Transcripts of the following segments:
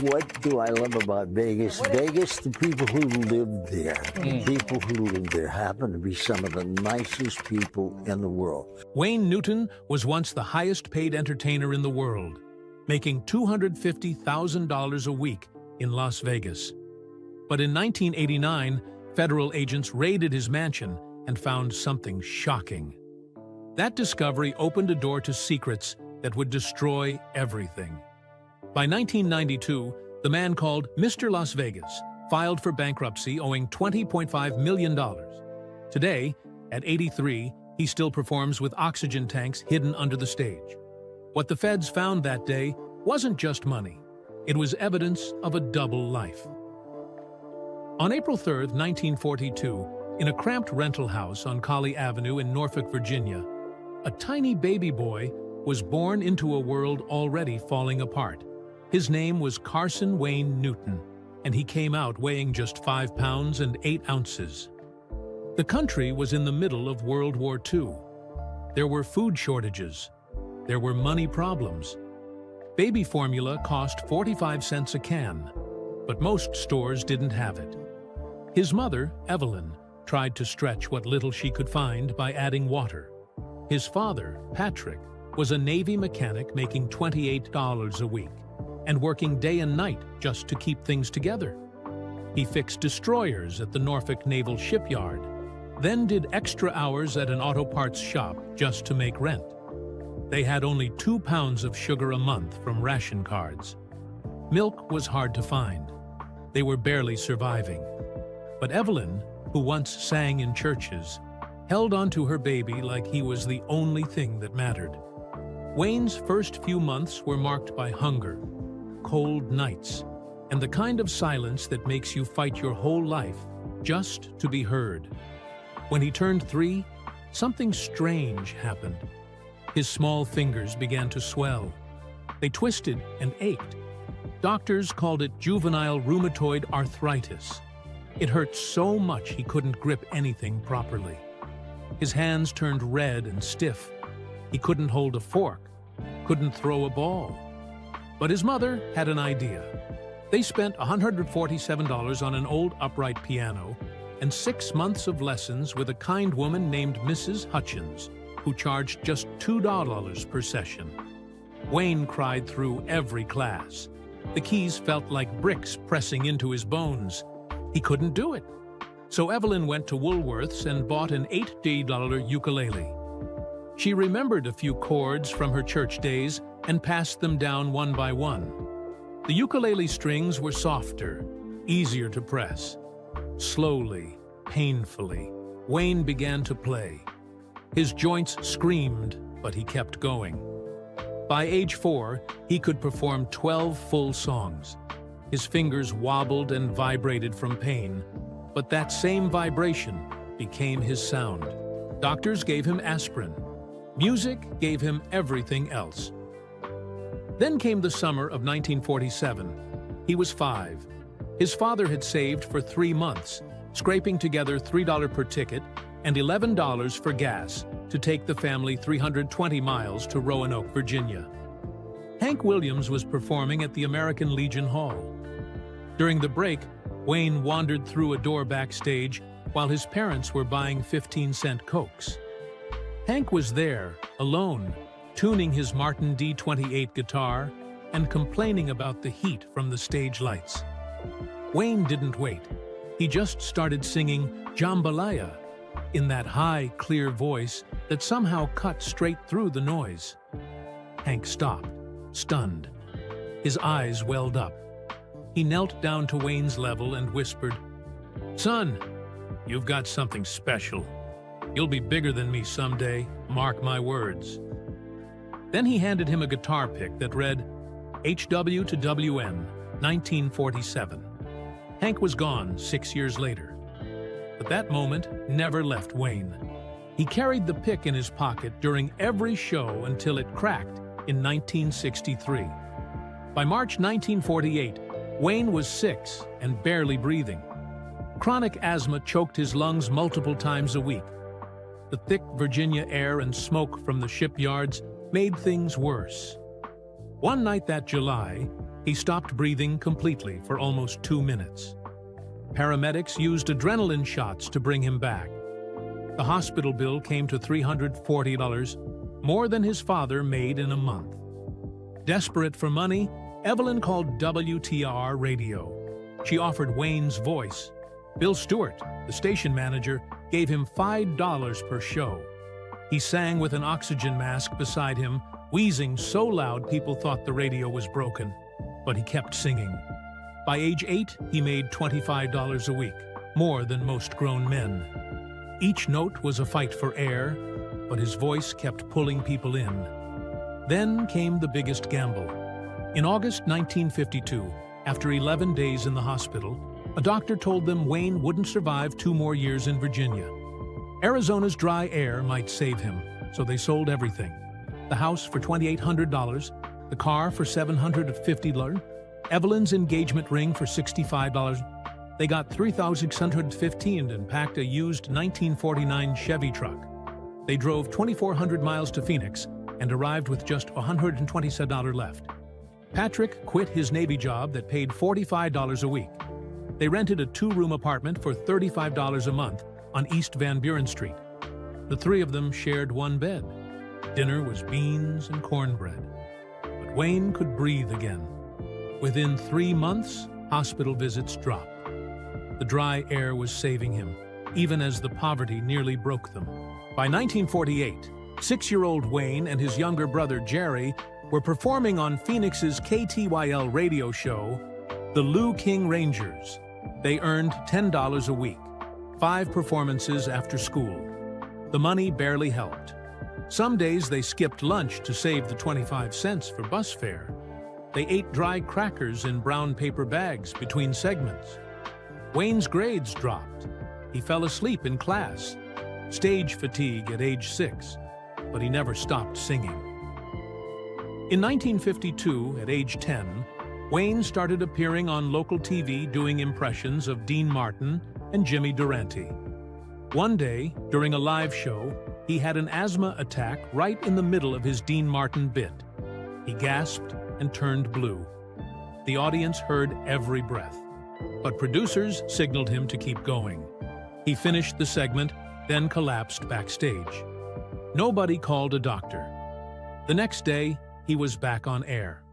What do I love about Vegas? Vegas, the people who live there, the people who live there happen to be some of the nicest people in the world. Wayne Newton was once the highest paid entertainer in the world, making $250,000 a week in Las Vegas. But in 1989, federal agents raided his mansion and found something shocking. That discovery opened a door to secrets that would destroy everything. By 1992, the man called Mr. Las Vegas filed for bankruptcy, owing $20.5 million. Today, at 83, he still performs with oxygen tanks hidden under the stage. What the feds found that day wasn't just money. It was evidence of a double life. On April 3, 1942, in a cramped rental house on Colley Avenue in Norfolk, Virginia, a tiny baby boy was born into a world already falling apart. His name was Carson Wayne Newton, and he came out weighing just 5 pounds and 8 ounces. The country was in the middle of World War II. There were food shortages. There were money problems. Baby formula cost 45 cents a can, but most stores didn't have it. His mother, Evelyn, tried to stretch what little she could find by adding water. His father, Patrick, was a Navy mechanic making $28 a week and working day and night just to keep things together. He fixed destroyers at the Norfolk Naval Shipyard, then did extra hours at an auto parts shop just to make rent. They had only 2 pounds of sugar a month from ration cards. Milk was hard to find. They were barely surviving. But Evelyn, who once sang in churches, held on to her baby like he was the only thing that mattered. Wayne's first few months were marked by hunger, cold nights, and the kind of silence that makes you fight your whole life just to be heard. When he turned 3, something strange happened. His small fingers began to swell. They twisted and ached. Doctors called it juvenile rheumatoid arthritis. It hurt so much he couldn't grip anything properly. His hands turned red and stiff. He couldn't hold a fork, couldn't throw a ball. But his mother had an idea. They spent $147 on an old upright piano and 6 months of lessons with a kind woman named Mrs. Hutchins, who charged just $2 per session. Wayne cried through every class. The keys felt like bricks pressing into his bones. He couldn't do it. So Evelyn went to Woolworths and bought an $8 ukulele. She remembered a few chords from her church days and passed them down one by one. The ukulele strings were softer, easier to press. Slowly, painfully, Wayne began to play. His joints screamed, but he kept going. By age 4, he could perform 12 full songs. His fingers wobbled and vibrated from pain, but that same vibration became his sound. Doctors gave him aspirin. Music gave him everything else. Then came the summer of 1947. He was 5. His father had saved for 3 months, scraping together $3 per ticket and $11 for gas to take the family 320 miles to Roanoke, Virginia. Hank Williams was performing at the American Legion Hall. During the break, Wayne wandered through a door backstage while his parents were buying 15-cent Cokes. Hank was there, alone, tuning his Martin D28 guitar and complaining about the heat from the stage lights. Wayne didn't wait. He just started singing Jambalaya in that high, clear voice that somehow cut straight through the noise. Hank stopped, stunned. His eyes welled up. He knelt down to Wayne's level and whispered, "Son, you've got something special. You'll be bigger than me someday, mark my words." Then he handed him a guitar pick that read, HW to WM, 1947. Hank was gone 6 years later. But that moment never left Wayne. He carried the pick in his pocket during every show until it cracked in 1963. By March 1948, Wayne was 6 and barely breathing. Chronic asthma choked his lungs multiple times a week. The thick Virginia air and smoke from the shipyards made things worse. One night that July, he stopped breathing completely for almost 2 minutes. Paramedics used adrenaline shots to bring him back. The hospital bill came to $340, more than his father made in a month. Desperate for money, Evelyn called WTR Radio. She offered Wayne's voice. Bill Stewart, the station manager, gave him $5 per show. He sang with an oxygen mask beside him, wheezing so loud people thought the radio was broken. But he kept singing. By age 8, he made $25 a week, more than most grown men. Each note was a fight for air, but his voice kept pulling people in. Then came the biggest gamble. In August 1952, after 11 days in the hospital, a doctor told them Wayne wouldn't survive 2 more years in Virginia. Arizona's dry air might save him, so they sold everything. The house for $2,800, the car for $750, Evelyn's engagement ring for $65. They got $3,615 and packed a used 1949 Chevy truck. They drove 2,400 miles to Phoenix and arrived with just $127 left. Patrick quit his Navy job that paid $45 a week. They rented a 2-room apartment for $35 a month on East Van Buren Street. The 3 of them shared one bed. Dinner was beans and cornbread. But Wayne could breathe again. Within 3 months, hospital visits dropped. The dry air was saving him, even as the poverty nearly broke them. By 1948, 6-year-old Wayne and his younger brother Jerry were performing on Phoenix's KTYL radio show, The Lou King Rangers. They earned $10 a week, 5 performances after school. The money barely helped. Some days they skipped lunch to save the 25 cents for bus fare. They ate dry crackers in brown paper bags between segments. Wayne's grades dropped. He fell asleep in class. Stage fatigue at age 6, but he never stopped singing. In 1952, at age 10, Wayne started appearing on local TV doing impressions of Dean Martin and Jimmy Durante. One day, during a live show, he had an asthma attack right in the middle of his Dean Martin bit. He gasped and turned blue. The audience heard every breath, but producers signaled him to keep going. He finished the segment, then collapsed backstage. Nobody called a doctor. The next day, he was back on air.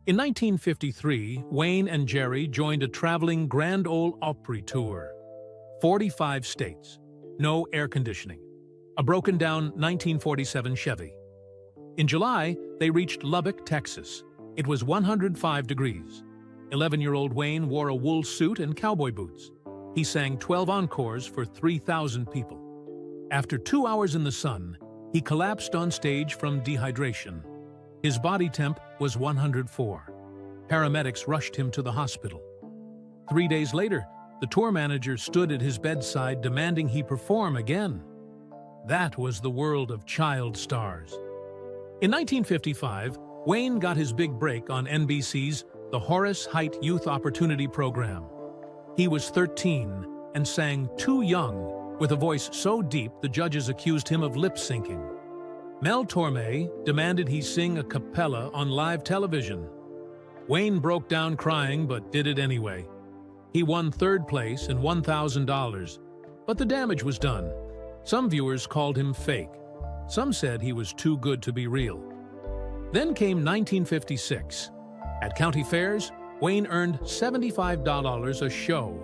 In 1953, Wayne and Jerry joined a traveling Grand Ole Opry tour. 45 states, no air conditioning, a broken-down 1947 Chevy. In July, they reached Lubbock, Texas. It was 105 degrees. 11-year-old Wayne wore a wool suit and cowboy boots. He sang 12 encores for 3,000 people. After 2 hours in the sun, he collapsed on stage from dehydration. His body temp was 104. Paramedics rushed him to the hospital. 3 days later, the tour manager stood at his bedside demanding he perform again. That was the world of child stars. In 1955, Wayne got his big break on NBC's The Horace Heidt Youth Opportunity Program. He was 13 and sang Too Young with a voice so deep the judges accused him of lip-syncing. Mel Torme demanded he sing a cappella on live television. Wayne broke down crying but did it anyway. He won 3rd place and $1,000, but the damage was done. Some viewers called him fake. Some said he was too good to be real. Then came 1956. At county fairs, Wayne earned $75 a show,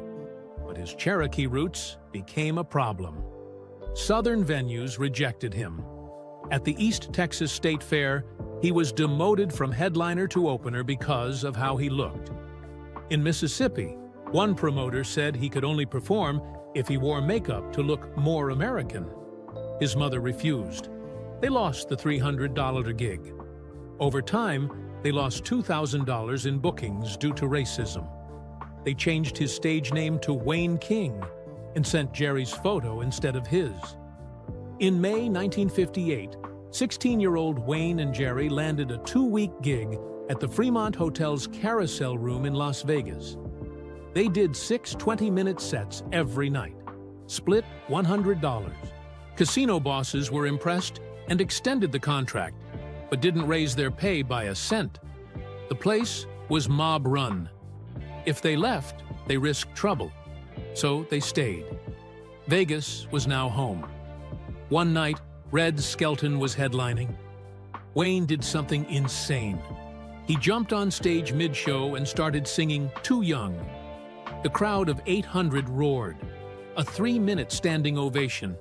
but his Cherokee roots became a problem. Southern venues rejected him. At the East Texas State Fair, he was demoted from headliner to opener because of how he looked. In Mississippi, one promoter said he could only perform if he wore makeup to look more American. His mother refused. They lost the $300 gig. Over time, they lost $2,000 in bookings due to racism. They changed his stage name to Wayne King and sent Jerry's photo instead of his. In May 1958, 16-year-old Wayne and Jerry landed a 2-week gig at the Fremont Hotel's Carousel Room in Las Vegas. They did 6 20-minute sets every night, split $100. Casino bosses were impressed and extended the contract, but didn't raise their pay by a cent. The place was mob-run. If they left, they risked trouble, so they stayed. Vegas was now home. One night, Red Skelton was headlining. Wayne did something insane. He jumped on stage mid-show and started singing Too Young. The crowd of 800 roared. A 3-minute standing ovation.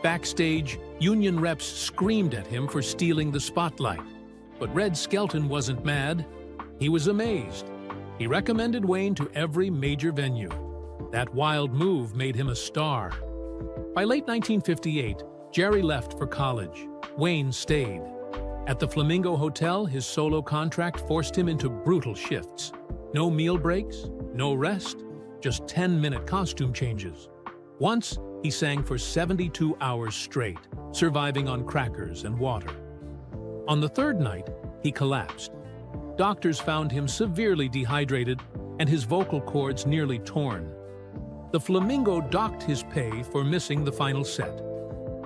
Backstage, union reps screamed at him for stealing the spotlight. But Red Skelton wasn't mad. He was amazed. He recommended Wayne to every major venue. That wild move made him a star. By late 1958, Jerry left for college. Wayne stayed. At the Flamingo Hotel, his solo contract forced him into brutal shifts. No meal breaks, no rest, just 10-minute costume changes. Once, he sang for 72 hours straight, surviving on crackers and water. On the third night, he collapsed. Doctors found him severely dehydrated and his vocal cords nearly torn. The Flamingo docked his pay for missing the final set.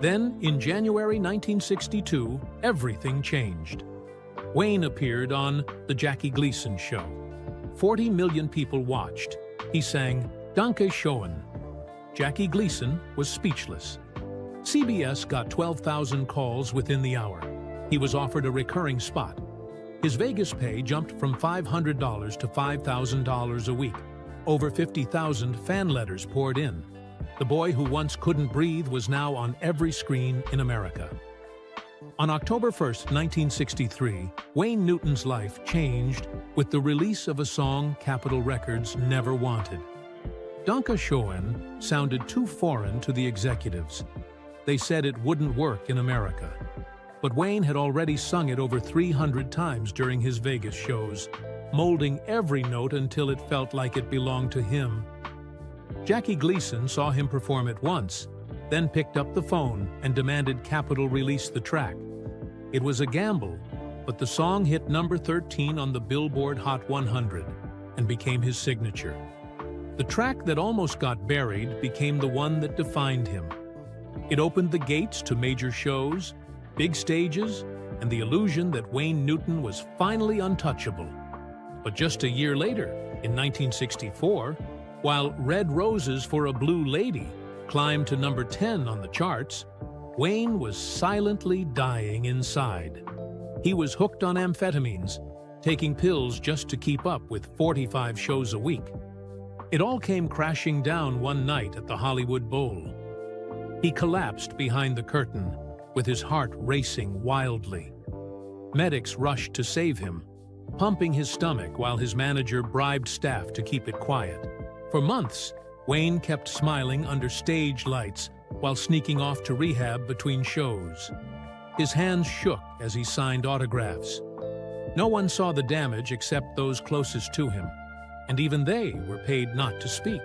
Then, in January 1962, everything changed. Wayne appeared on The Jackie Gleason Show. 40 million people watched. He sang, "Danke Schoen." Jackie Gleason was speechless. CBS got 12,000 calls within the hour. He was offered a recurring spot. His Vegas pay jumped from $500 to $5,000 a week. Over 50,000 fan letters poured in. The boy who once couldn't breathe was now on every screen in America. On October 1st, 1963, Wayne Newton's life changed with the release of a song Capitol Records never wanted. Danke Schoen sounded too foreign to the executives. They said it wouldn't work in America. But Wayne had already sung it over 300 times during his Vegas shows, molding every note until it felt like it belonged to him. Jackie Gleason saw him perform it once, then picked up the phone and demanded Capitol release the track. It was a gamble, but the song hit number 13 on the Billboard Hot 100 and became his signature. The track that almost got buried became the one that defined him. It opened the gates to major shows, big stages, and the illusion that Wayne Newton was finally untouchable. But just a year later, in 1964, while Red Roses for a Blue Lady climbed to number 10 on the charts, Wayne was silently dying inside. He was hooked on amphetamines, taking pills just to keep up with 45 shows a week. It all came crashing down one night at the Hollywood Bowl. He collapsed behind the curtain, with his heart racing wildly. Medics rushed to save him, pumping his stomach while his manager bribed staff to keep it quiet. For months, Wayne kept smiling under stage lights while sneaking off to rehab between shows. His hands shook as he signed autographs. No one saw the damage except those closest to him, and even they were paid not to speak.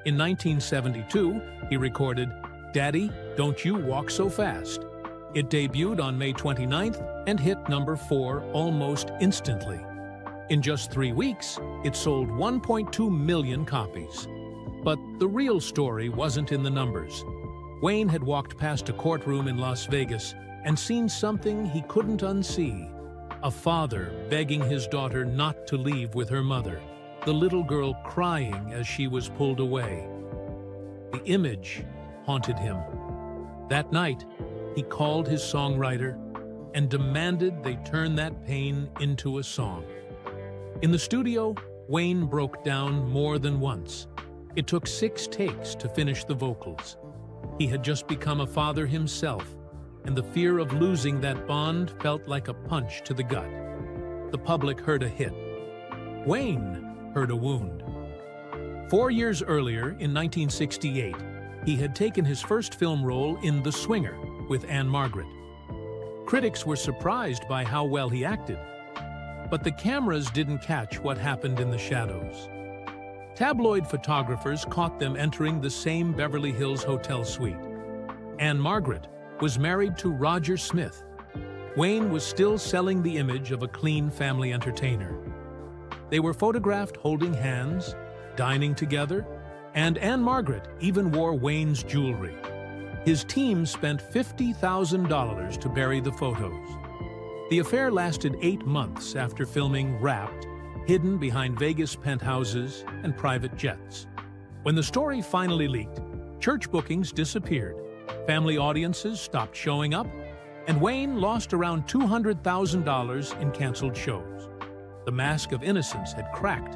In 1972, he recorded "Daddy, Don't You Walk So Fast." It debuted on May 29th and hit number 4 almost instantly. In just 3 weeks, it sold 1.2 million copies. But the real story wasn't in the numbers. Wayne had walked past a courtroom in Las Vegas and seen something he couldn't unsee. A father begging his daughter not to leave with her mother, the little girl crying as she was pulled away. The image haunted him. That night, he called his songwriter and demanded they turn that pain into a song. In the studio, Wayne broke down more than once. It took 6 takes to finish the vocals. He had just become a father himself, and the fear of losing that bond felt like a punch to the gut. The public heard a hit. Wayne heard a wound. 4 years earlier, in 1968, he had taken his first film role in The Swinger with Ann-Margret. Critics were surprised by how well he acted, but the cameras didn't catch what happened in the shadows. Tabloid photographers caught them entering the same Beverly Hills hotel suite. Ann-Margret was married to Roger Smith. Wayne was still selling the image of a clean family entertainer. They were photographed holding hands, dining together, and Ann-Margret even wore Wayne's jewelry. His team spent $50,000 to bury the photos. The affair lasted 8 months after filming Wrapped, hidden behind Vegas penthouses and private jets. When the story finally leaked, church bookings disappeared, family audiences stopped showing up, and Wayne lost around $200,000 in canceled shows. The mask of innocence had cracked.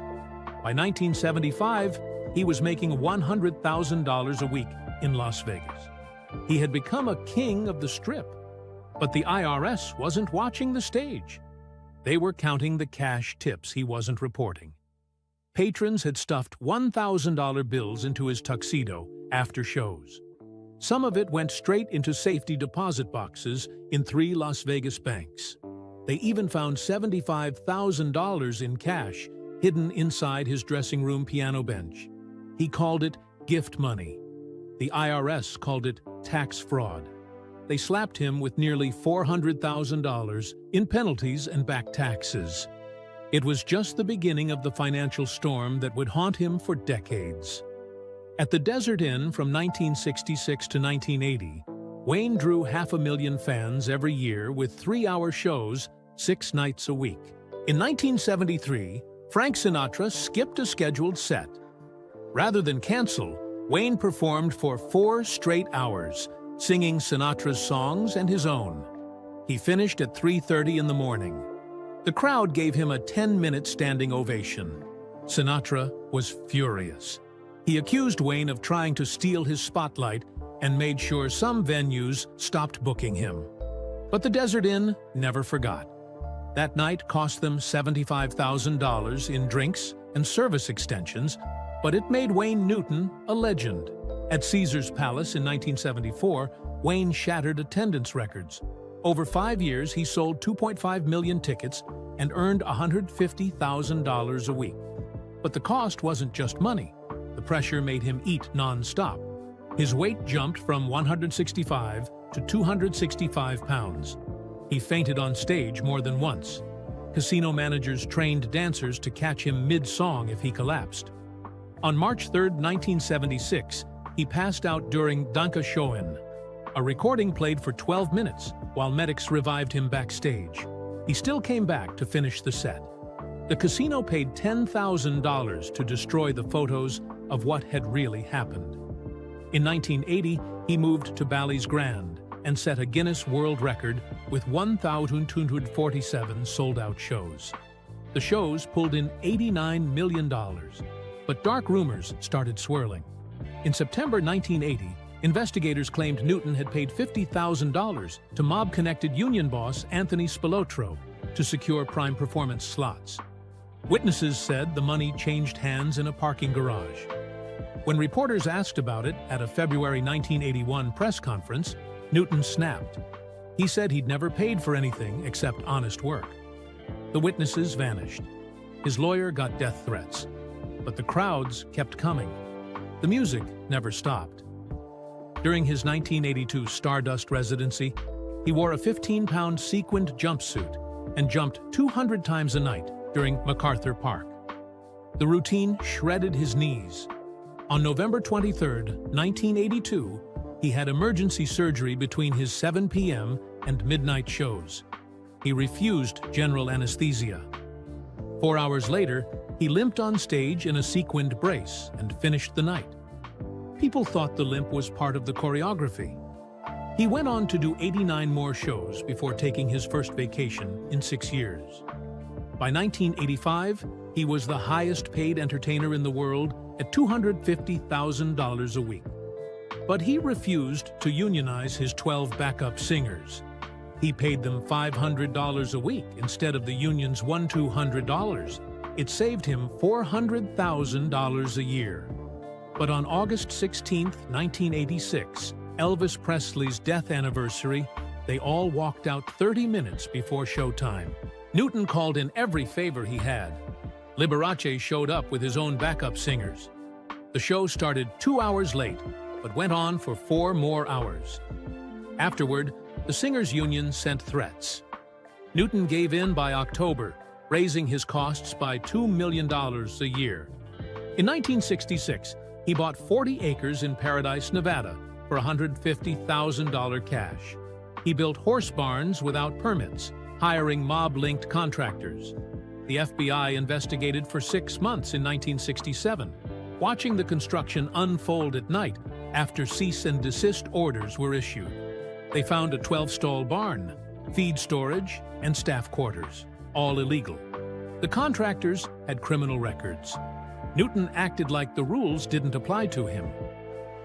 By 1975, he was making $100,000 a week in Las Vegas. He had become a king of the Strip. But the IRS wasn't watching the stage. They were counting the cash tips he wasn't reporting. Patrons had stuffed $1,000 bills into his tuxedo after shows. Some of it went straight into safety deposit boxes in 3 Las Vegas banks. They even found $75,000 in cash hidden inside his dressing room piano bench. He called it gift money. The IRS called it tax fraud. They slapped him with nearly $400,000 in penalties and back taxes. It was just the beginning of the financial storm that would haunt him for decades. At the Desert Inn from 1966 to 1980, Wayne drew 500,000 fans every year with 3-hour shows 6 nights a week. In 1973, Frank Sinatra skipped a scheduled set. Rather than cancel, Wayne performed for 4 straight hours, singing Sinatra's songs and his own. He finished at 3:30 in the morning. The crowd gave him a 10-minute standing ovation. Sinatra was furious. He accused Wayne of trying to steal his spotlight and made sure some venues stopped booking him. But the Desert Inn never forgot. That night cost them $75,000 in drinks and service extensions, but it made Wayne Newton a legend. At Caesar's Palace in 1974, Wayne shattered attendance records. Over 5 years, he sold 2.5 million tickets and earned $150,000 a week. But the cost wasn't just money. The pressure made him eat non-stop. His weight jumped from 165 to 265 pounds. He fainted on stage more than once. Casino managers trained dancers to catch him mid-song if he collapsed. On March 3, 1976, he passed out during Danke Schoen. A recording played for 12 minutes while medics revived him backstage. He still came back to finish the set. The casino paid $10,000 to destroy the photos of what had really happened. In 1980, he moved to Bally's Grand and set a Guinness World Record with 1,247 sold-out shows. The shows pulled in $89 million, but dark rumors started swirling. In September 1980, investigators claimed Newton had paid $50,000 to mob-connected union boss Anthony Spilotro to secure prime performance slots. Witnesses said the money changed hands in a parking garage. When reporters asked about it at a February 1981 press conference, Newton snapped. He said he'd never paid for anything except honest work. The witnesses vanished. His lawyer got death threats, but the crowds kept coming. The music never stopped. During his 1982 Stardust residency, he wore a 15-pound sequined jumpsuit and jumped 200 times a night during MacArthur Park. The routine shredded his knees. On November 23, 1982, he had emergency surgery between his 7 p.m. and midnight shows. He refused general anesthesia. 4 hours later, he limped on stage in a sequined brace and finished the night. People thought the limp was part of the choreography. He went on to do 89 more shows before taking his first vacation in 6 years. By 1985, he was the highest-paid entertainer in the world at $250,000 a week. But he refused to unionize his 12 backup singers. He paid them $500 a week instead of the union's $1,200. It saved him $400,000 a year. But on August 16, 1986, Elvis Presley's death anniversary, they all walked out 30 minutes before showtime. Newton called in every favor he had. Liberace showed up with his own backup singers. The show started 2 hours late, but went on for 4 more hours. Afterward, the Singers Union sent threats. Newton gave in by October, raising his costs by $2 million a year. In 1966, he bought 40 acres in Paradise, Nevada, for $150,000 cash. He built horse barns without permits, hiring mob-linked contractors. The FBI investigated for 6 months in 1967, watching the construction unfold at night after cease and desist orders were issued. They found a 12-stall barn, feed storage, and staff quarters, all illegal. The contractors had criminal records. Newton acted like the rules didn't apply to him.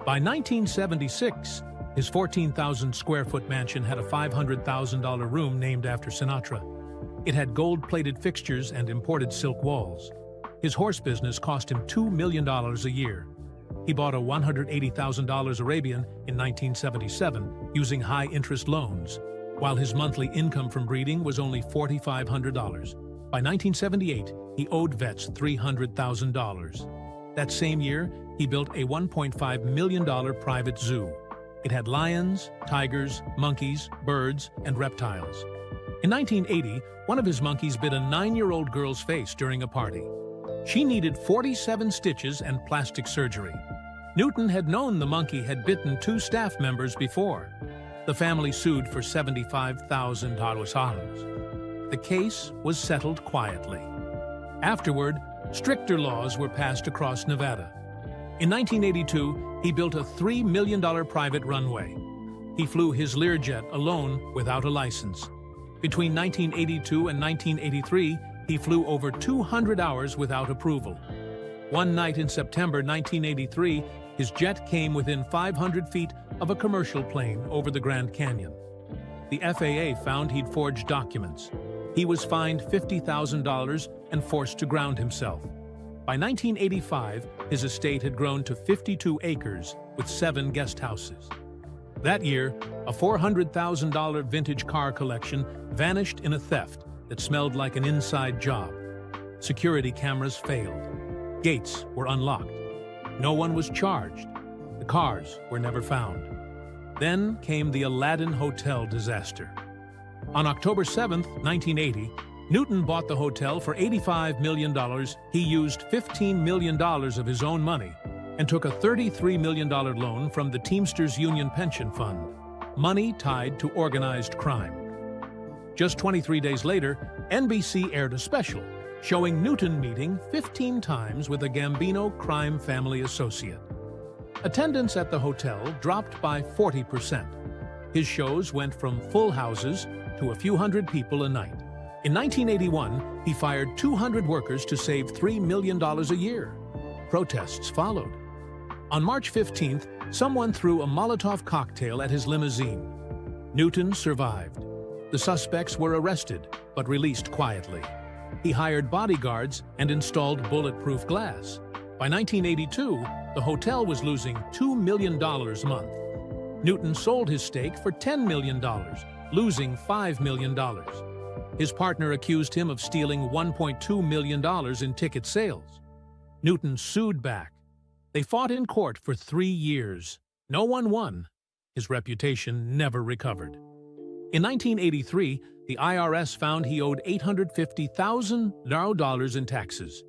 By 1976, his 14,000-square-foot mansion had a $500,000 room named after Sinatra. It had gold-plated fixtures and imported silk walls. His horse business cost him $2 million a year. He bought a $180,000 Arabian in 1977 using high-interest loans, while his monthly income from breeding was only $4,500. By 1978, he owed vets $300,000. That same year, he built a $1.5 million private zoo. It had lions, tigers, monkeys, birds, and reptiles. In 1980, one of his monkeys bit a 9-year-old girl's face during a party. She needed 47 stitches and plastic surgery. Newton had known the monkey had bitten 2 staff members before. The family sued for $75,000. The case was settled quietly. Afterward, stricter laws were passed across Nevada. In 1982, he built a $3 million private runway. He flew his Learjet alone without a license. Between 1982 and 1983, he flew over 200 hours without approval. One night in September 1983, his jet came within 500 feet of a commercial plane over the Grand Canyon. The FAA found he'd forged documents. He was fined $50,000 and forced to ground himself. By 1985, his estate had grown to 52 acres with 7 guest houses. That year, a $400,000 vintage car collection vanished in a theft that smelled like an inside job. Security cameras failed. Gates were unlocked. No one was charged. The cars were never found. Then came the Aladdin Hotel disaster. On October 7, 1980, Newton bought the hotel for $85 million. He used $15 million of his own money and took a $33 million loan from the Teamsters Union Pension Fund, money tied to organized crime. Just 23 days later, NBC aired a special showing Newton meeting 15 times with a Gambino crime family associate. Attendance at the hotel dropped by 40%. His shows went from full houses to a few hundred people a night. In 1981, he fired 200 workers to save $3 million a year. Protests followed. On March 15th, someone threw a Molotov cocktail at his limousine. Newton survived. The suspects were arrested, but released quietly. He hired bodyguards and installed bulletproof glass. By 1982, the hotel was losing $2 million a month. Newton sold his stake for $10 million, losing $5 million. His partner accused him of stealing $1.2 million in ticket sales. Newton sued back. They fought in court for 3 years. No one won. His reputation never recovered. In 1983, the IRS found he owed $850,000 in taxes.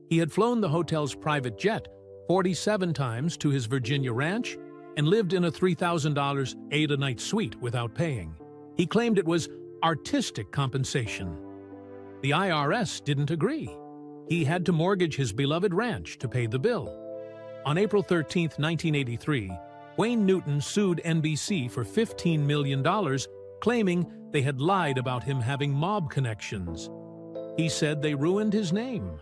He had flown the hotel's private jet 47 times to his Virginia ranch and lived in a $3,000 a-night suite without paying. He claimed it was artistic compensation. The IRS didn't agree. He had to mortgage his beloved ranch to pay the bill. On April 13, 1983, Wayne Newton sued NBC for $15 million, claiming they had lied about him having mob connections. He said they ruined his name.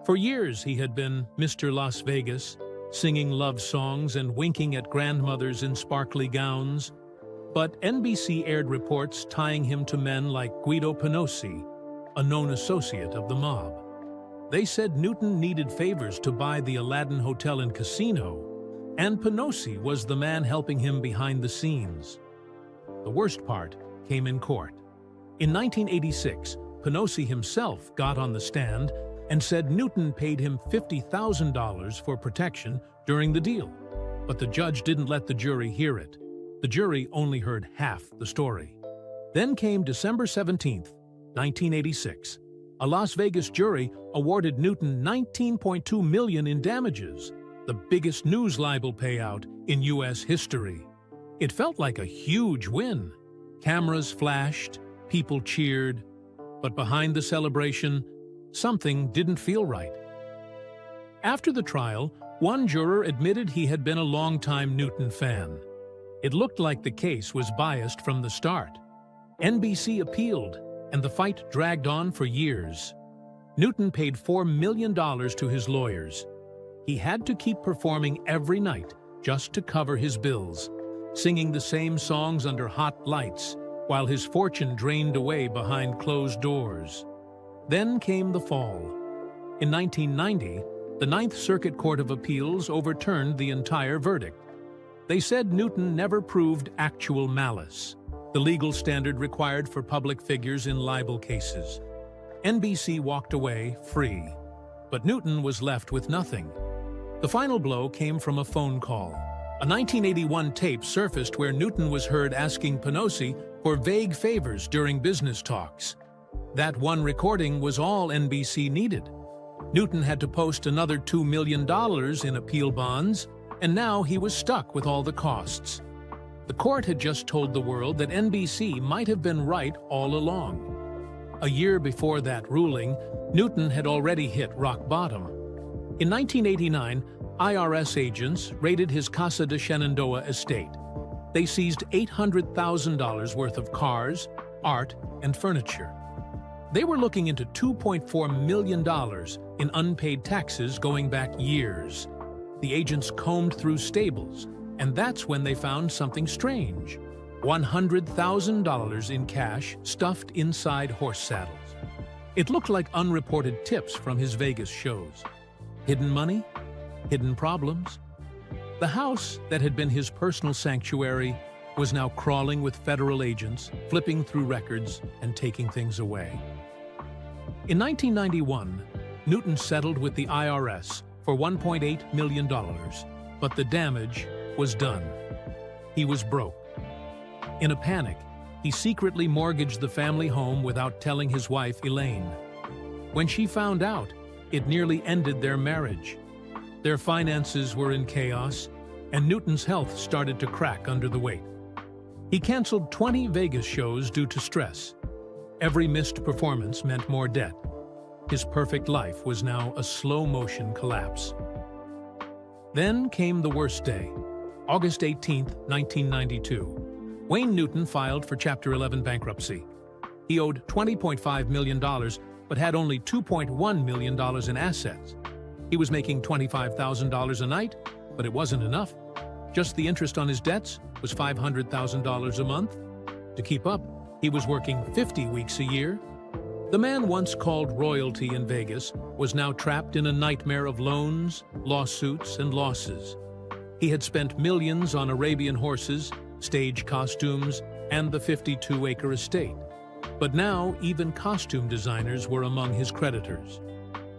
For years, he had been Mr. Las Vegas, singing love songs and winking at grandmothers in sparkly gowns. But NBC aired reports tying him to men like Guido Penosi, a known associate of the mob. They said Newton needed favors to buy the Aladdin Hotel and Casino, and Penosi was the man helping him behind the scenes. The worst part came in court. In 1986, Penosi himself got on the stand and said Newton paid him $50,000 for protection during the deal. But the judge didn't let the jury hear it. The jury only heard half the story. Then came December 17, 1986. A Las Vegas jury awarded Newton $19.2 million in damages, the biggest news libel payout in U.S. history. It felt like a huge win. Cameras flashed, People cheered, but behind the celebration, something didn't feel right. After the trial, one juror admitted he had been a longtime Newton fan. It looked like the case was biased from the start. NBC appealed, and the fight dragged on for years. Newton paid $4 million to his lawyers. He had to keep performing every night just to cover his bills, singing the same songs under hot lights, while his fortune drained away behind closed doors. Then came the fall. In 1990, the Ninth Circuit Court of Appeals overturned the entire verdict. They said Newton never proved actual malice, the legal standard required for public figures in libel cases. NBC walked away free, but Newton was left with nothing. The final blow came from a phone call. A 1981 tape surfaced where Newton was heard asking Pelosi for vague favors during business talks. That one recording was all NBC needed. Newton had to post another $2 million in appeal bonds, and now he was stuck with all the costs. The court had just told the world that NBC might have been right all along. A year before that ruling, Newton had already hit rock bottom. In 1989, IRS agents raided his Casa de Shenandoah estate. They seized $800,000 worth of cars, art, and furniture. They were looking into $2.4 million in unpaid taxes going back years. The agents combed through stables, and that's when they found something strange. $100,000 in cash stuffed inside horse saddles. It looked like unreported tips from his Vegas shows. Hidden money? Hidden problems? The house that had been his personal sanctuary was now crawling with federal agents, flipping through records and taking things away. In 1991, Newton settled with the IRS for $1.8 million, but the damage was done. He was broke. In a panic, he secretly mortgaged the family home without telling his wife, Elaine. When she found out, it nearly ended their marriage. Their finances were in chaos, and Newton's health started to crack under the weight. He canceled 20 Vegas shows due to stress. Every missed performance meant more debt. His perfect life was now a slow-motion collapse. Then came the worst day, August 18, 1992. Wayne Newton filed for Chapter 11 bankruptcy. He owed $20.5 million, but had only $2.1 million in assets. He was making $25,000 a night, but it wasn't enough. Just the interest on his debts was $500,000 a month. To keep up, he was working 50 weeks a year. The man once called royalty in Vegas was now trapped in a nightmare of loans, lawsuits, and losses. He had spent millions on Arabian horses, stage costumes, and the 52-acre estate. But now even costume designers were among his creditors.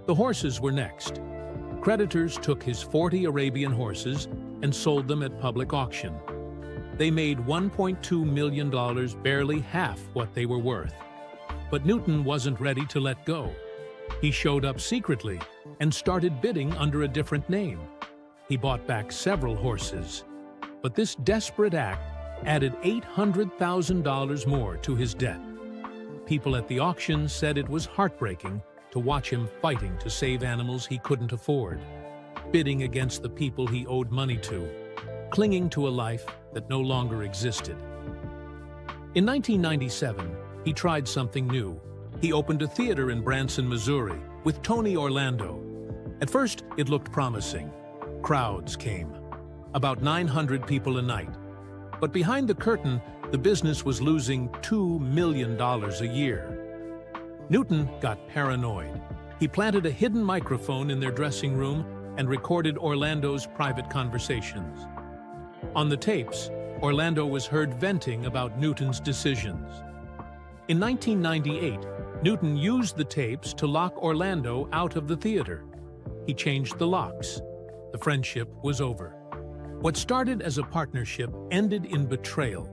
The horses were next. Creditors took his 40 Arabian horses and sold them at public auction. They made $1.2 million, barely half what they were worth. But Newton wasn't ready to let go. He showed up secretly and started bidding under a different name. He bought back several horses. But this desperate act added $800,000 more to his debt. People at the auction said it was heartbreaking to watch him fighting to save animals he couldn't afford, bidding against the people he owed money to, clinging to a life that no longer existed. In 1997, he tried something new. He opened a theater in Branson, Missouri, with Tony Orlando. At first, it looked promising. Crowds came, about 900 people a night. But behind the curtain, the business was losing $2 million a year. Newton got paranoid. He planted a hidden microphone in their dressing room and recorded Orlando's private conversations. On the tapes, Orlando was heard venting about Newton's decisions. In 1998, Newton used the tapes to lock Orlando out of the theater. He changed the locks. The friendship was over. What started as a partnership ended in betrayal.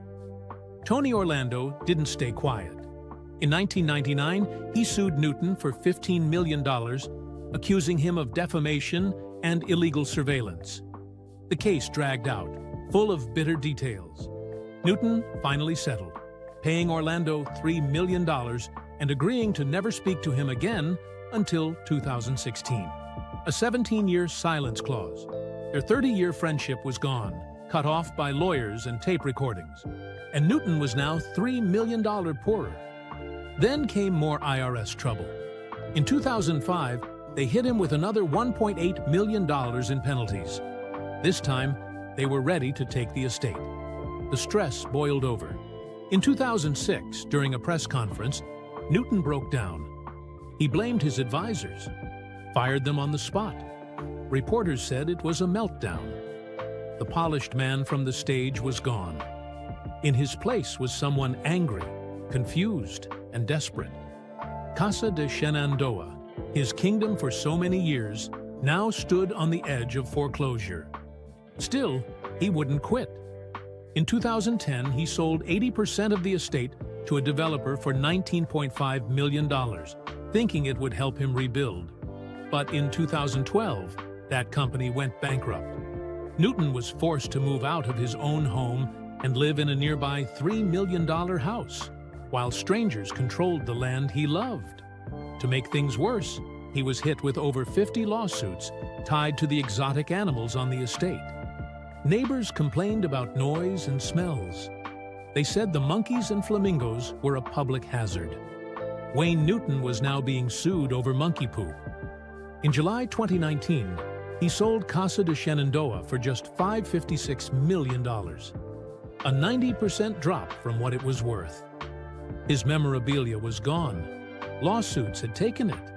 Tony Orlando didn't stay quiet. In 1999, he sued Newton for $15 million, accusing him of defamation and illegal surveillance. The case dragged out, full of bitter details. Newton finally settled. paying Orlando $3 million and agreeing to never speak to him again until 2016. A 17-year silence clause. Their 30-year friendship was gone, cut off by lawyers and tape recordings. And Newton was now $3 million poorer. Then came more IRS trouble. In 2005, they hit him with another $1.8 million in penalties. This time, they were ready to take the estate. The stress boiled over. In 2006, during a press conference, Newton broke down. He blamed his advisors, fired them on the spot. Reporters said it was a meltdown. The polished man from the stage was gone. In his place was someone angry, confused, and desperate. Casa de Shenandoah, his kingdom for so many years, now stood on the edge of foreclosure. Still, he wouldn't quit. In 2010, he sold 80% of the estate to a developer for $19.5 million, thinking it would help him rebuild. But in 2012, that company went bankrupt. Newton was forced to move out of his own home and live in a nearby $3 million house, while strangers controlled the land he loved. To make things worse, he was hit with over 50 lawsuits tied to the exotic animals on the estate. Neighbors complained about noise and smells. They said the monkeys and flamingos were a public hazard. Wayne Newton was now being sued over monkey poop. In July 2019, he sold Casa de Shenandoah for just $556 million, a 90% drop from what it was worth. His memorabilia was gone. Lawsuits had taken it.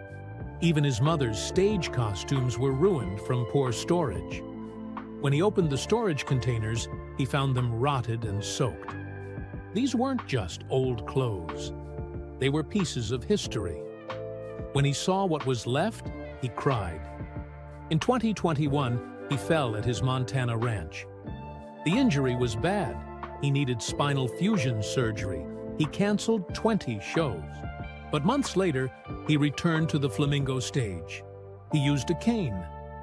Even his mother's stage costumes were ruined from poor storage. When he opened the storage containers, he found them rotted and soaked. These weren't just old clothes. They were pieces of history. When he saw what was left, he cried. In 2021, he fell at his Montana ranch. The injury was bad. He needed spinal fusion surgery. He canceled 20 shows. But months later, he returned to the Flamingo stage. He used a cane.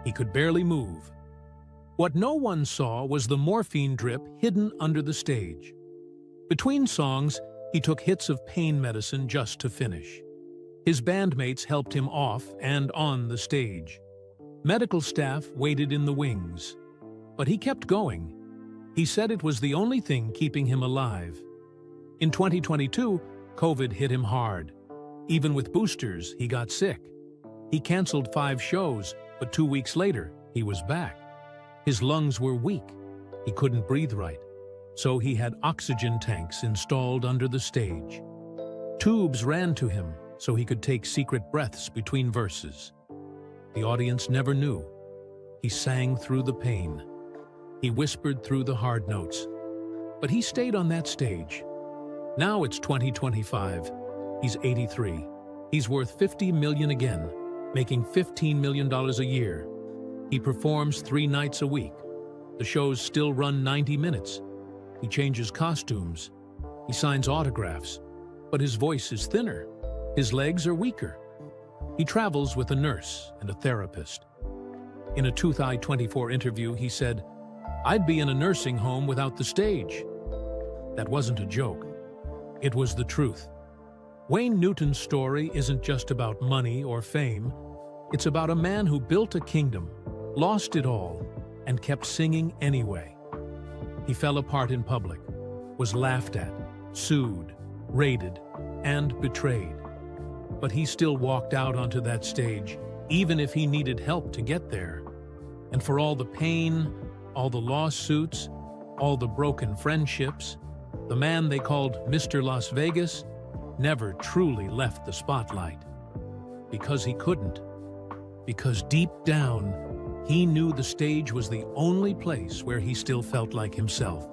He could barely move. What no one saw was the morphine drip hidden under the stage. Between songs, he took hits of pain medicine just to finish. His bandmates helped him off and on the stage. Medical staff waited in the wings. But he kept going. He said it was the only thing keeping him alive. In 2022, COVID hit him hard. Even with boosters, he got sick. He canceled 5 shows, but 2 weeks later, he was back. His lungs were weak. He couldn't breathe right. So he had oxygen tanks installed under the stage. Tubes ran to him so he could take secret breaths between verses. The audience never knew. He sang through the pain. He whispered through the hard notes. But he stayed on that stage. Now it's 2025. He's 83. He's worth $50 million again, making $15 million a year. He performs 3 nights a week. The shows still run 90 minutes. He changes costumes. He signs autographs. But his voice is thinner. His legs are weaker. He travels with a nurse and a therapist. In a Tooth Eye 24 interview, he said, "I'd be in a nursing home without the stage." That wasn't a joke. It was the truth. Wayne Newton's story isn't just about money or fame. It's about a man who built a kingdom, lost it all, and kept singing anyway. He fell apart in public, was laughed at, sued, raided, and betrayed. But he still walked out onto that stage, even if he needed help to get there. And for all the pain, all the lawsuits, all the broken friendships, the man they called Mr. Las Vegas never truly left the spotlight. Because he couldn't. Because deep down, he knew the stage was the only place where he still felt like himself.